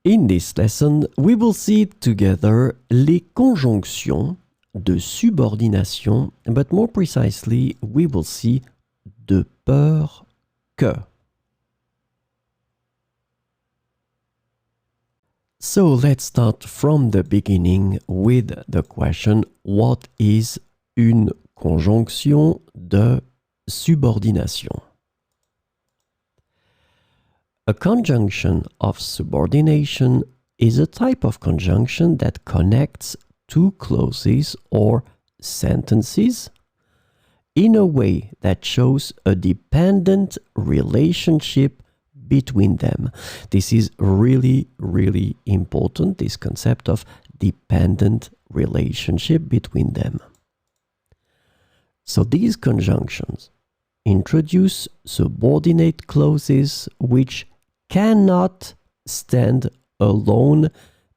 In this lesson, we will see together les conjonctions de subordination, but more precisely, we will see de peur que. So let's start from the beginning with the question, what is une conjonction de subordination? A conjunction of subordination is a type of conjunction that connects two clauses or sentences in a way that shows a dependent relationship between them. This is really, really important, this concept of dependent relationship between them. So these conjunctions introduce subordinate clauses which cannot stand alone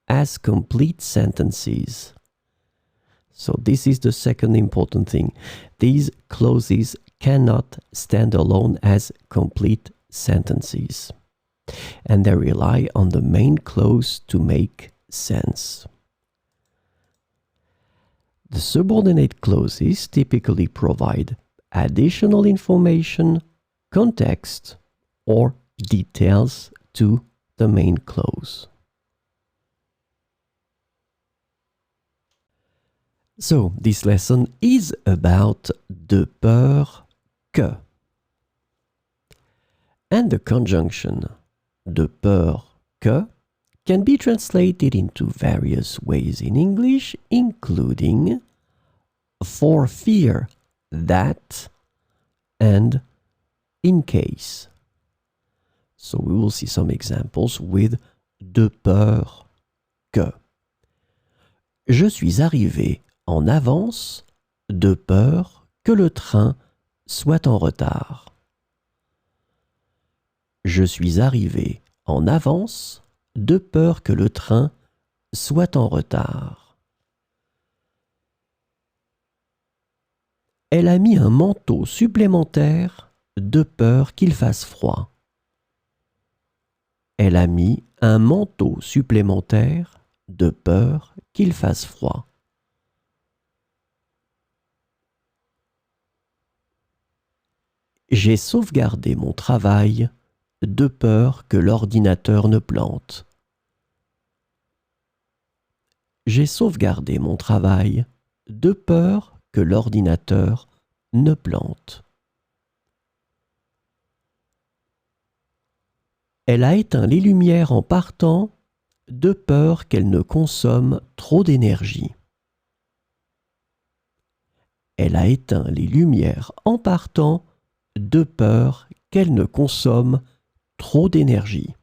as complete sentences. So this is the second important thing. These clauses cannot stand alone as complete sentences, and they rely on the main clause to make sense. The subordinate clauses typically provide additional information, context, or details to the main clause. So, this lesson is about de peur que. And the conjunction de peur que can be translated into various ways in English, including for fear that and in case. So we will see some examples with de peur que. Je suis arrivé en avance de peur que le train soit en retard. Je suis arrivé en avance de peur que le train soit en retard. Elle a mis un manteau supplémentaire de peur qu'il fasse froid. Elle a mis un manteau supplémentaire de peur qu'il fasse froid. J'ai sauvegardé mon travail de peur que l'ordinateur ne plante. J'ai sauvegardé mon travail de peur que l'ordinateur ne plante. Elle a éteint les lumières en partant de peur qu'elle ne consomme trop d'énergie. Elle a éteint les lumières en partant de peur qu'elle ne consomme trop d'énergie.